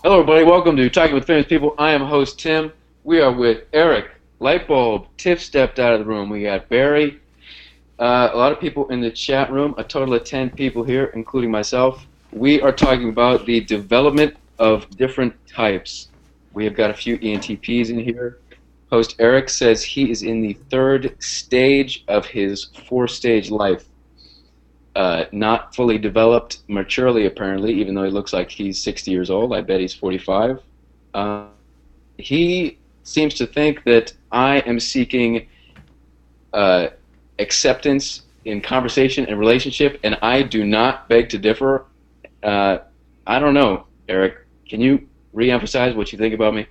Hello, everybody. Welcome to Talking with Famous People. I am host Tim. We are with Eric, Lightbulb. Tiff stepped out of the room. We got Barry. A lot of people in the chat room. A total of 10 people here, including myself. We are talking about the development of different types. We have got a few ENTPs in here. Host Eric says he is in the third stage of his four-stage life. Not fully developed maturely, apparently, even though he looks like he's 60 years old. I bet he's 45. Uh, he seems to think that I am seeking uh, acceptance in conversation and relationship, and I do not beg to differ. Uh, I don't know, Eric. Can you re-emphasize what you think about me?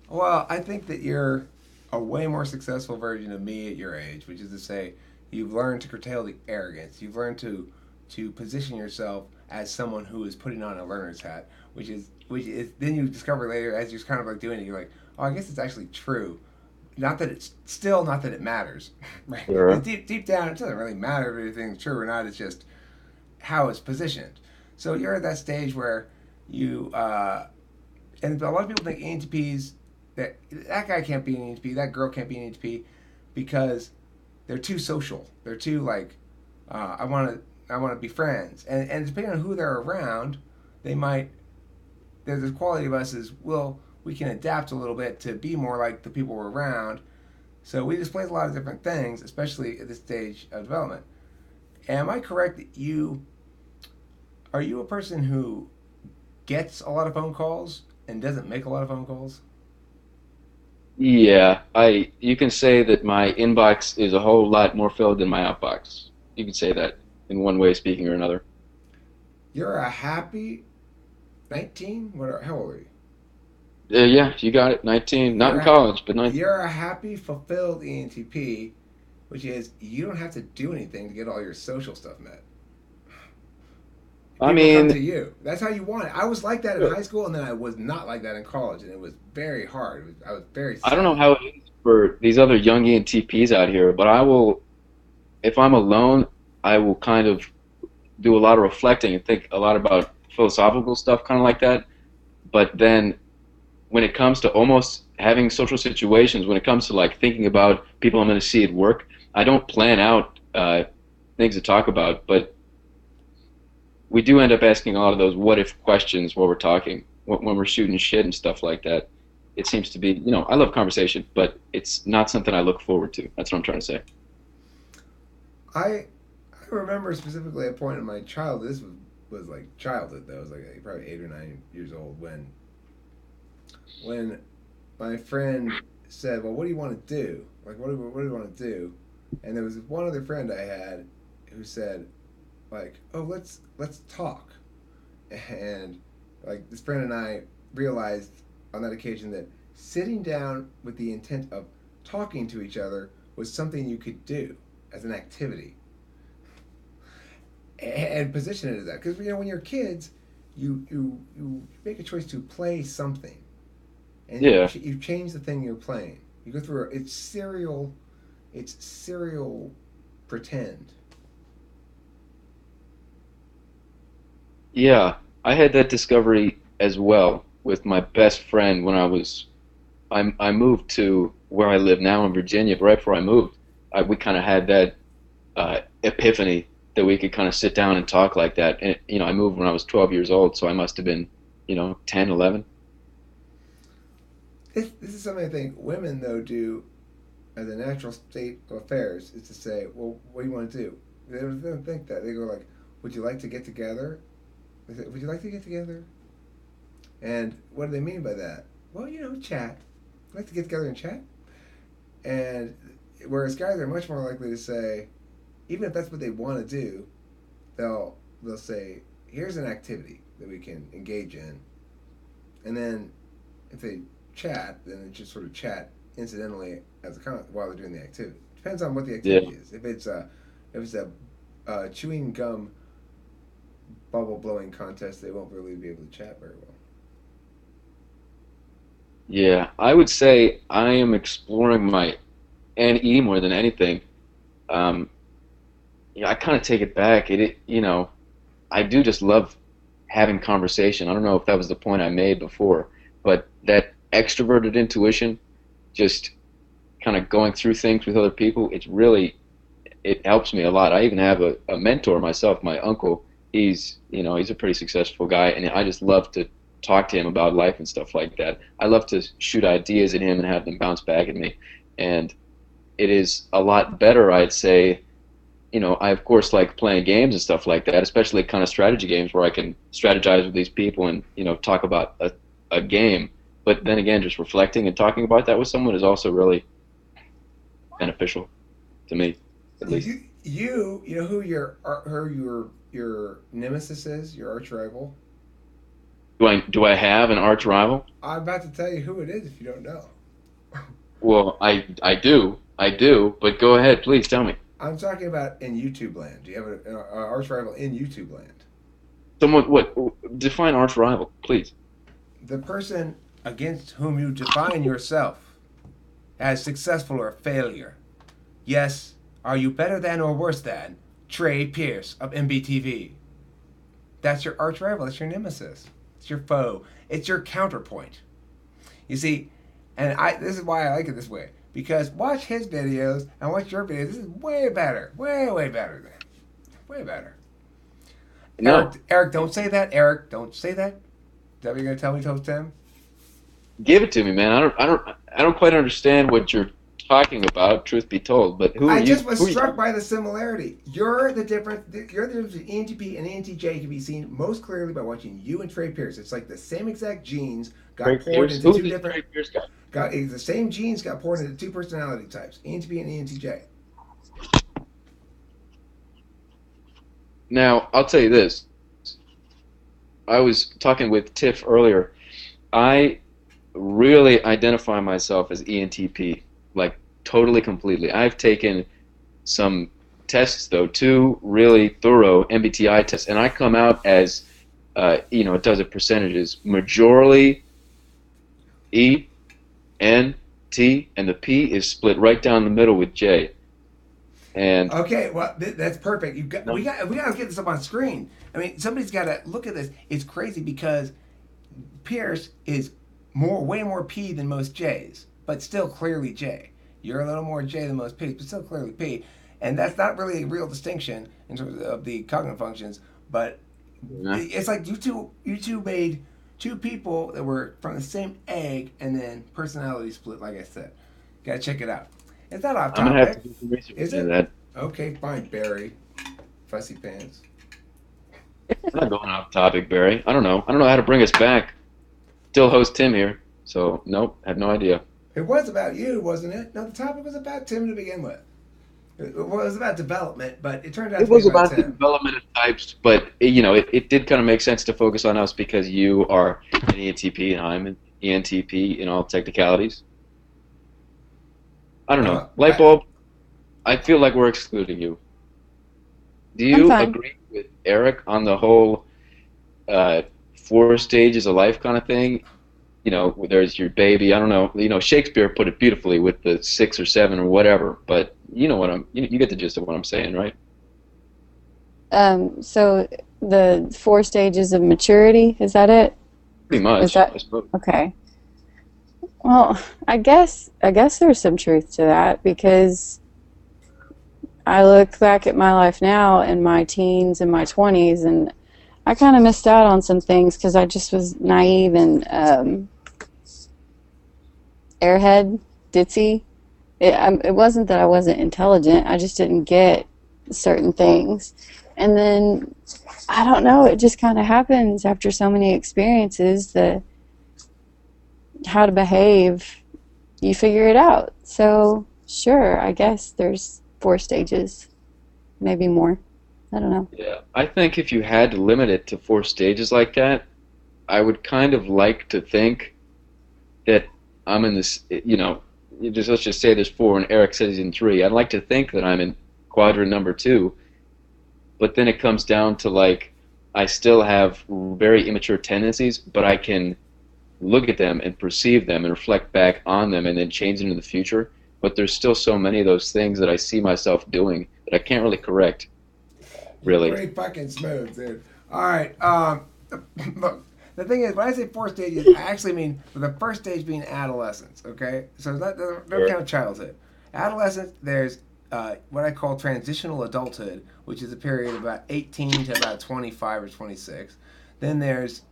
Well, I think that you're a way more successful version of me at your age, which is to say, you've learned to curtail the arrogance. You've learned to position yourself as someone who is putting on a learner's hat, which is then you discover later as you're kind of like doing it, you're like, oh, I guess it's actually true. Not that it matters, right? Because Sure. deep down, it doesn't really matter if anything's true or not. It's just how it's positioned. So you're at that stage where you and a lot of people think ENTPs that guy can't be an ENTP, that girl can't be an ENTP because they're too social. They're too like I want to be friends, and depending on who they're around, they might. There's this quality of us is well we can adapt a little bit to be more like the people we're around. So we display a lot of different things, especially at this stage of development. Am I correct that you a person who gets a lot of phone calls and doesn't make a lot of phone calls? Yeah, you can say that my inbox is a whole lot more filled than my outbox. You could say that in one way, speaking or another. You're a happy 19. How old are you? Yeah, you got it. 19, not You're in a, college, but 19. you're a happy, fulfilled ENTP, which is you don't have to do anything to get all your social stuff met. I People come mean, to you. That's how you want it. I was like that in high school, and then I was not like that in college, and it was very hard. I was very I don't know sad. how it is for these other young ENTPs out here, but I will, if I'm alone, I will kind of do a lot of reflecting and think a lot about philosophical stuff, kind of like that. But then when it comes to almost having social situations, when it comes to like thinking about people I'm going to see at work, I don't plan out things to talk about, but we do end up asking a lot of those what if questions while we're talking, when we're shooting shit and stuff like that. It seems to be, I love conversation, but it's not something I look forward to. That's what I'm trying to say. I I remember specifically a point in my childhood. Was like childhood though. I was like probably 8 or 9 years old when my friend said, "Well, what do you want to do? Like, what do you want to do?" And there was one other friend I had who said, like, "Oh, let's talk." And like this friend and I realized on that occasion that sitting down with the intent of talking to each other was something you could do as an activity and position it as that because when you're kids you make a choice to play something and Yeah, you change the thing you're playing. You go through it's serial pretend. yeah. I had that discovery as well with my best friend when I moved to where I live now in Virginia. But right before I moved, we kind of had that epiphany that we could kind of sit down and talk like that. And I moved when I was 12 years old, so I must have been, 10, 11. This is something I think women though do as a natural state of affairs is to say, well, what do you want to do? They don't think that. They go like, would you like to get together? They say, would you like to get together? And what do they mean by that? Well, chat. I'd like to get together and chat. And whereas guys are much more likely to say, even if that's what they want to do, they'll say, here's an activity that we can engage in. And then if they chat, then it just sort of chat incidentally as a comment while they're doing the activity. Depends on what the Yeah, activity is. If it's a chewing gum bubble blowing contest, they won't really be able to chat very well. yeah. I would say I am exploring my NE more than anything. Um, yeah, I kind of take it back. I do just love. having conversation. I don't know if that was the point I made before, but that extroverted intuition, just kind of going through things with other people, it helps me a lot. I even have a mentor myself, my uncle. He's a pretty successful guy, and I just love to talk to him about life and stuff like that. I love to shoot ideas at him and have them bounce back at me. And it is a lot better, I'd say. I of course like playing games and stuff like that, especially kind of strategy games where I can strategize with these people and talk about a game. But then again, just reflecting and talking about that with someone is also really beneficial to me, at least. You know who your nemesis is, your arch rival. Do I have an arch rival? I'm about to tell you who it is if you don't know. Well, I do, but go ahead, please tell me. I'm talking about in YouTube land. Do you have an arch rival in YouTube land? Someone, what? Define arch rival, please. The person against whom you define yourself as successful or failure. Yes, are you better than or worse than Trey Pierce of MBTV? That's your arch rival. That's your nemesis. It's your foe. It's your counterpoint. You see, this is why I like it this way. Because watch his videos and watch your videos. This is way better. Way better than. Way better. No, Eric, don't say that. Eric, don't say that. Is that what you're going to tell me, Toast Tim? give it to me, man. I don't quite understand what you're talking about. Truth be told, but who are I you? just was Who are you? struck by the similarity. You're the difference. You're the difference between ENTP and ENTJ can be seen most clearly by watching you and Trey Pierce. It's like the same exact genes got Trey poured Pierce? into Who's two this different. Trey Pierce guy? The same genes got poured into two personality types, ENTP and ENTJ. Now, I'll tell you this. I was talking with Tiff earlier. I really identify myself as ENTP, like totally, completely. I've taken some tests, though, two really thorough MBTI tests, and I come out as, it does it percentages, majorly E, N, T, and the P is split right down the middle with J. And Okay, well that's perfect. no, We got to get this up on screen. I mean, somebody's got to look at this. It's crazy because Pierce is way more P than most J's, but still clearly J. You're a little more J than most P's, but still clearly P. And that's not really a real distinction in terms of the cognitive functions, but no. it's like you two made two people that were from the same egg, and then personality split. Like I said, gotta check it out. It's not off I'm gonna have topic, to do some research is into it? that. Okay, fine, Barry. Fussy pants. We're not going off topic, Barry. I don't know. I don't know how to bring us back. Still host Tim here, so nope, have no idea. It was about you, wasn't it? No, the topic was about Tim to begin with. It was about development, but it turned out It to be was about about the Tim. development of types, but it did kind of make sense to focus on us because you are an ENTP and I'm an ENTP in all technicalities. I don't know. Uh, Light I, bulb, I feel like we're excluding you. Do I'm you fine. agree with Eric on the whole uh, four stages of life kind of thing? There's your baby. I don't know. Shakespeare put it beautifully with the six or seven or whatever. But you get the gist of what I'm saying, right? So the four stages of maturity, is that it? Pretty Is much, I that suppose. okay? Well, I guess there's some truth to that because I look back at my life now in my teens and my 20s, and I kind of missed out on some things because I just was naive and airhead, ditzy. It wasn't that I wasn't intelligent. I just didn't get certain things. And then, I don't know, it just kind of happens after so many experiences that how to behave, you figure it out. So, sure, I guess there's four stages, maybe more. I don't know. Yeah, I think if you had to limit it to four stages like that, I would kind of like to think that I'm in this. Let's just say there's four, and Eric says he's in three. I'd like to think that I'm in quadrant number two, but then it comes down to like I still have very immature tendencies, but I can look at them and perceive them and reflect back on them and then change them in the future. But there's still so many of those things that I see myself doing that I can't really correct, You're really. pretty fucking smooth, dude. All right. Look, the thing is, when I say 4 stages, I actually mean the first stage being adolescence. Okay, so it's not, don't Sure. count childhood. Adolescence, there's what I call transitional adulthood, which is a period of about 18 to about 25 or 26. Then there's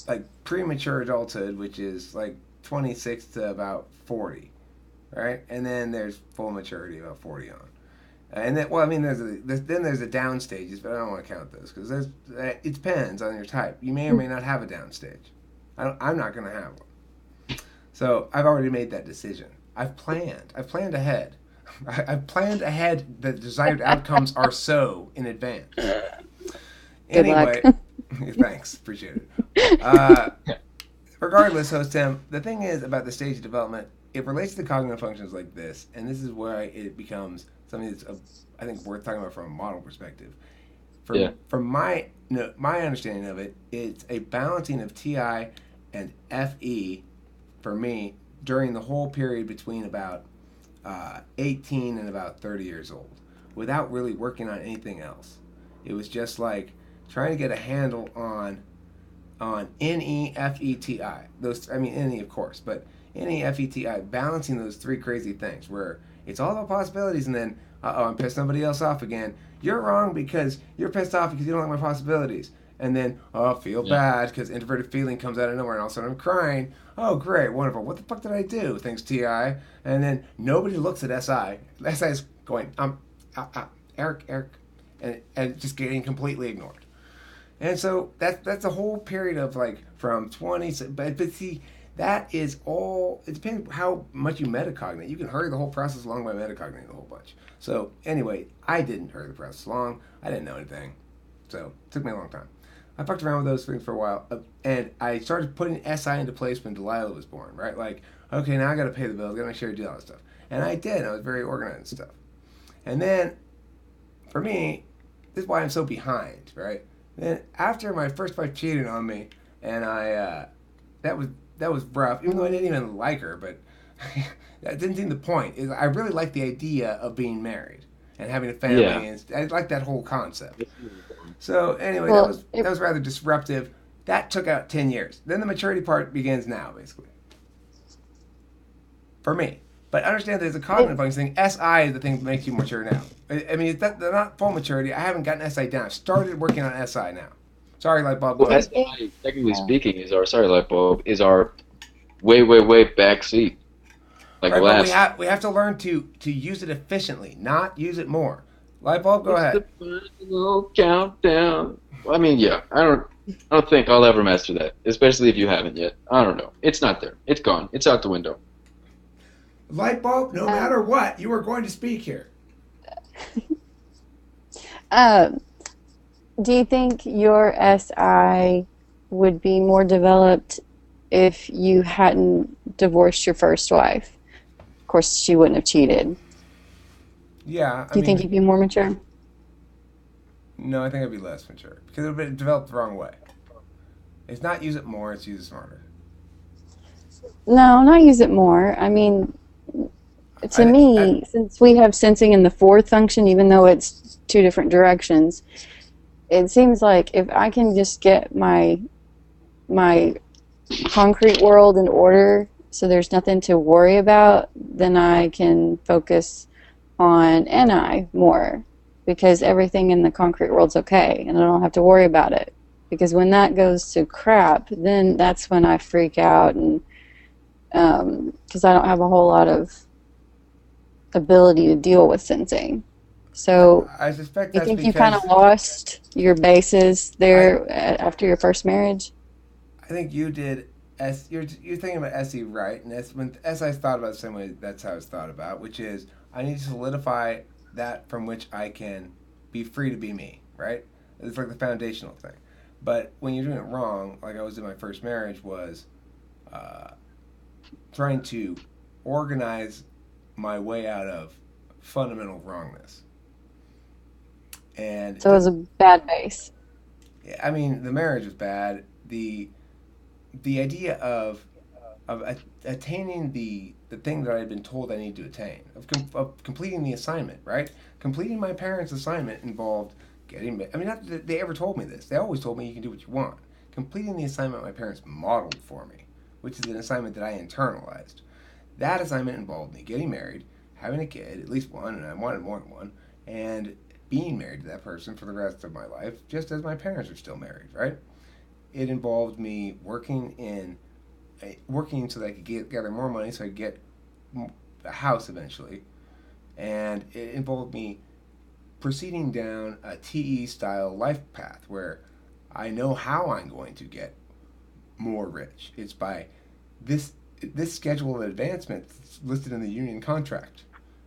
like premature adulthood, which is like 26 to about 40, right? And then there's full maturity about 40 on. And then, well, I mean, then there's the down stages, but I don't want to count those because it depends on your type. You may or may not have a down stage. I'm not going to have one. So I've already made that decision. I've planned. I've planned ahead. I've planned ahead. The desired outcomes are so in advance. Good luck. Anyway, thanks. Appreciate it. Regardless, host Tim, the thing is about the stage of development, it relates to cognitive functions like this, and this is where it becomes something that's, I think, worth talking about from a model perspective. Yeah. From my my understanding of it, it's a balancing of TI and FE for me during the whole period between about 18 and about 30 years old, without really working on anything else. It was just like trying to get a handle on NEFETI. Those, I mean, NE of course, but NEFETI, balancing those three crazy things where it's all about possibilities, and then I'm pissed somebody else off again. You're wrong because you're pissed off because you don't like my possibilities. And then, oh, feel Yeah. bad because introverted feeling comes out of nowhere, and all of a sudden I'm crying. Oh, great, wonderful. What the fuck did I do? Thanks, TI. And then nobody looks at SI. SI is going, Eric, and just getting completely ignored. And so that's a whole period of like from 20, but see, that is all, it depends how much you metacognate. You can hurry the whole process along by metacogniting a whole bunch. So anyway, I didn't hurry the process along. I didn't know anything. So it took me a long time. I fucked around with those things for a while, and I started putting SI into place when Delilah was born, right? Like, okay, now I got to pay the bills, got to make sure I do all that stuff. And I did. I was very organized and stuff. And then, for me, this is why I'm so behind, right? Then after my first wife cheated on me, and that was that was rough. Even though I didn't even like her, but that didn't seem the point. I really liked the idea of being married and having a family, Yeah. and I liked that whole concept. So anyway, Well, that was rather disruptive. That took out 10 years. Then the maturity part begins now, basically, for me. But understand there's a cognitive function thing. SI is the thing that makes you mature now. I mean, they're not full maturity. I haven't gotten SI down. I've started working on SI now. Sorry, light bulb. Go Well, ahead. SI, technically speaking, is our sorry light bulb is our way back seat, like Right, but last. we have to learn to use it efficiently, not use it more. Light bulb, go It's ahead. the final countdown. Well, I mean, yeah, I don't think I'll ever master that, especially if you haven't yet. I don't know. It's not there. It's gone. It's out the window. Light bulb, no um, matter what, you are going to speak here. um, do you think your SI would be more developed if you hadn't divorced your first wife? Of course, she wouldn't have cheated. Yeah, I Do you think mean, you'd be more mature? no, I think I'd be less mature because it would be developed the wrong way. It's not use it more, it's use it smarter. No, not use it more. I mean, to I me, since we have sensing in the fourth function, even though it's two different directions, it seems like if I can just get my concrete world in order so there's nothing to worry about, then I can focus on NI more because everything in the concrete world's okay and I don't have to worry about it. Because when that goes to crap, then that's when I freak out and because I don't have a whole lot of ability to deal with sensing. So I suspect you that's think you kind of because lost your bases I there after your first marriage? I think you did you're thinking about SE right, and when SI's thought about the same way that's how it's thought about, which is I need to solidify that from which I can be free to be me, right? It's like the foundational thing. But when you're doing it wrong, like I was in my first marriage, was uh, trying to organize my way out of fundamental wrongness. And So it was a bad base. I mean, the marriage was bad. The idea of attaining the thing that I had been told I need to attain, of completing the assignment, right? Completing my parents' assignment involved I mean, not that they ever told me this. They always told me you can do what you want. Completing the assignment my parents modeled for me, which is an assignment that I internalized. That assignment involved me getting married, having a kid, at least one, and I wanted more than one, and being married to that person for the rest of my life, just as my parents are still married, right? It involved me working so that I could gather more money so I could get a house eventually, and it involved me proceeding down a TE style life path where I know how I'm going to get more rich. It's by this schedule of advancement listed in the union contract,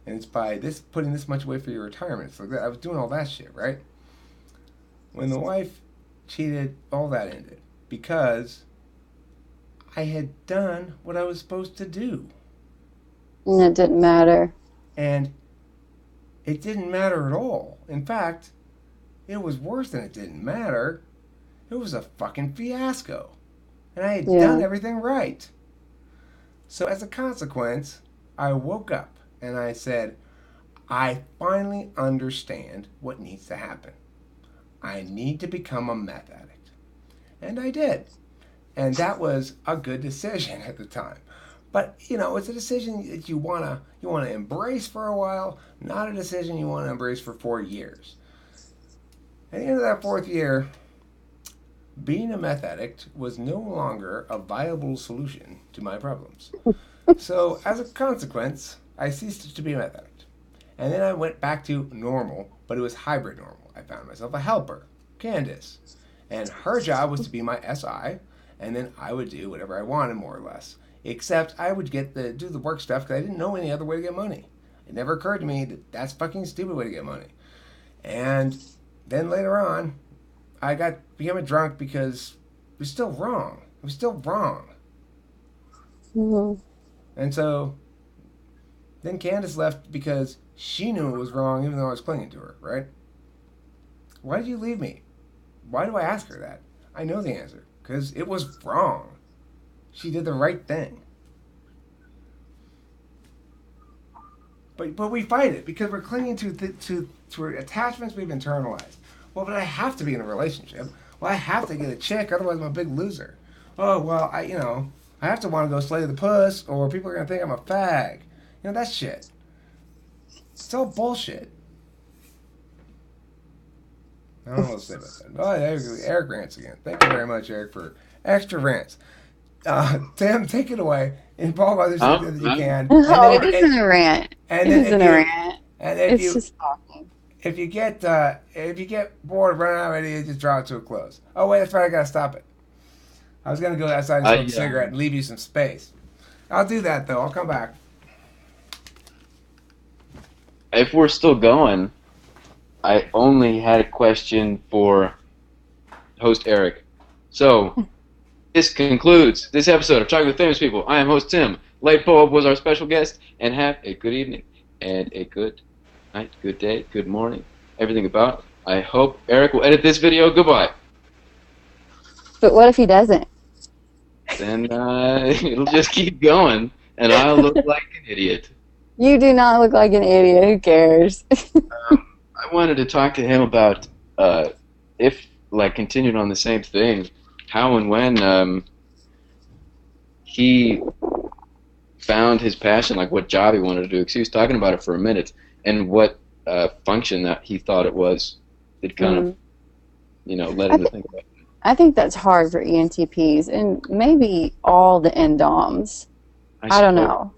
and it's by this putting this much away for your retirement. So I was doing all that shit, right? When the wife cheated, all that ended because I had done what I was supposed to do, And it didn't matter. and it didn't matter at all. In fact, it was worse than it didn't matter. It was a fucking fiasco, and I had done Yeah. everything right. So as a consequence, I woke up and I said, I finally understand what needs to happen. I need to become a meth addict. And I did. And that was a good decision at the time. But it's a decision that you wanna embrace for a while, not a decision you want to embrace for 4 years. At the end of that 4th year, being a meth addict was no longer a viable solution to my problems. So, as a consequence, I ceased to be a meth addict. And then I went back to normal, but it was hybrid normal. I found myself a helper, Candace. And her job was to be my SI, and then I would do whatever I wanted, more or less. Except I would do the work stuff because I didn't know any other way to get money. It never occurred to me that that's a fucking stupid way to get money. And then later on, I became a drunk because it was still wrong. It was still wrong. Mhm. And so then Candace left because she knew it was wrong even though I was clinging to her, right? Why did you leave me? Why do I ask her that? I know the answer. Because it was wrong. She did the right thing. But we fight it because we're clinging to attachments we've internalized. Well, but I have to be in a relationship. Well, I have to get a chick, otherwise I'm a big loser. Oh, well, I have to want to go slay the puss, or people are going to think I'm a fag. That shit. It's all bullshit. I don't know what to say about that. Oh, Eric rants again. Thank you very much, Eric, for extra rants. Tim, take it away. Involve others that you can. Oh, it isn't a rant. And It then isn't a rant. And It's just talking. if you get bored, running out of ideas, just draw it to a close. Oh wait, that's right. I gotta stop it. I was gonna go outside and smoke a cigarette and leave you some space. I'll do that though. I'll come back. If we're still going, I only had a question for host Eric. So, this concludes this episode of Talking with Famous People. I am host Tim. Lightbulb was our special guest, and have a good evening, and a good night, good day, good morning, everything about. I hope Eric will edit this video. Goodbye. But what if he doesn't? Then it'll just keep going, and I'll look like an idiot. You do not look like an idiot. Who cares? I wanted to talk to him about if, continued on the same thing, how and when he found his passion, like what job he wanted to do. Because he was talking about it for a minute, and what function that he thought it was. It kind of, led him to think about it. I think that's hard for ENTPs, and maybe all the NDOMs. I don't know.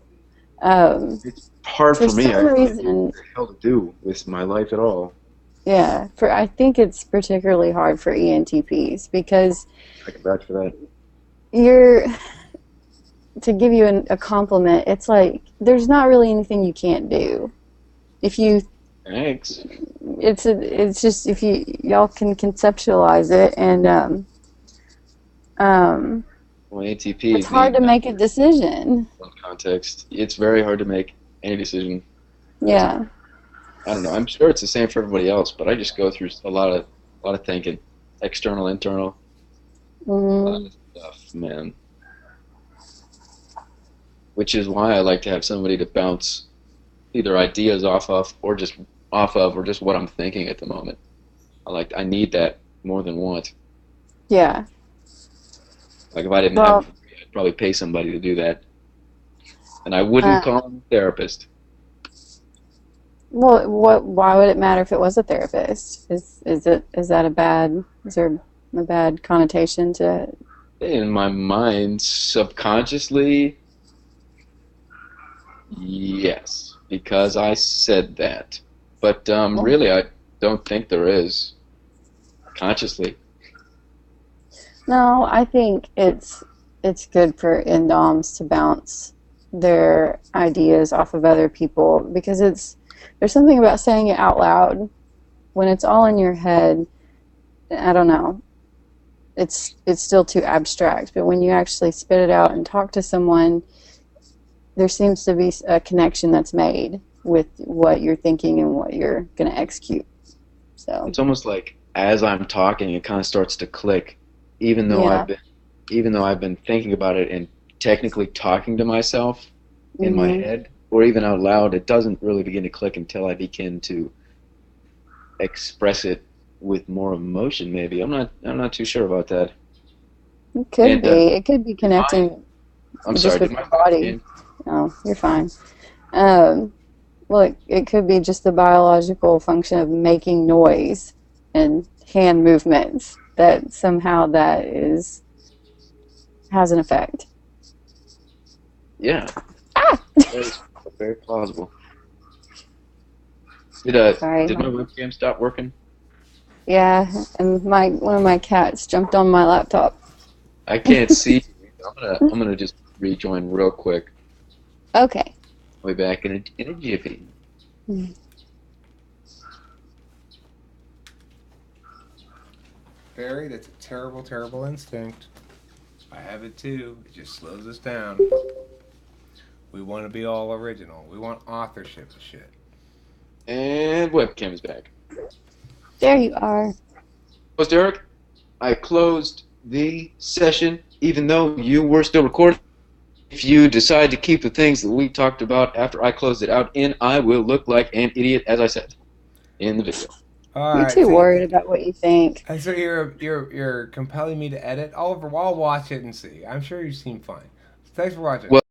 It's hard for me. some I don't know reason, what the hell to do with my life at all. yeah, I think it's particularly hard for ENTPs because I can vouch for that. to give you a compliment, it's like there's not really anything you can't do. If you, Thanks. it's just if y'all can conceptualize it, and Well, ATP. it's hard to make a decision. Context. It's very hard to make any decision. Yeah. I don't know. I'm sure it's the same for everybody else, but I just go through a lot of thinking, external, internal, a lot of stuff, man. Which is why I like to have somebody to bounce either ideas off of, or just what I'm thinking at the moment. I need that more than once. Yeah. Like if I didn't have it Well, for free, I'd probably pay somebody to do that, and I wouldn't uh, call him a therapist. well, what? Why would it matter if it was a therapist? Is that a bad? Is there a bad connotation to? In my mind, subconsciously, yes, because I said that. But Well, really, I don't think there is consciously. no, I think it's good for indoms to bounce their ideas off of other people because there's something about saying it out loud when it's all in your head. I don't know. It's still too abstract, but when you actually spit it out and talk to someone, there seems to be a connection that's made with what you're thinking and what you're going to execute. So, It's almost like as I'm talking, it kind of starts to click, even though yeah. I've been thinking about it and technically talking to myself in my Mhm. head or even out loud. It doesn't really begin to click until I begin to express it with more emotion. Maybe I'm not too sure about that. It could And be. It could be did my connecting I'm just sorry, did with my your mic body. in? Oh, you're fine. Um, well, it could be just the biological function of making noise and hand movements that somehow that is has an effect. Yeah, Ah, that is very plausible. sorry. Did my webcam stop working? Yeah, and my one of my cats jumped on my laptop. I can't see. I'm gonna just rejoin real quick. Okay. Way back in a jiffy. Barry, that's a terrible, terrible instinct. I have it too. It just slows us down. We want to be all original. We want authorship of shit. And webcam is back. There you are. Host Eric, I closed the session even though you were still recording. If you decide to keep the things that we talked about after I closed it out in, I will look like an idiot, as I said in the video. All You're right, too see, worried about what you think. so you're compelling me to edit. I'll watch it and see. I'm sure you seem fine. Thanks for watching. Well,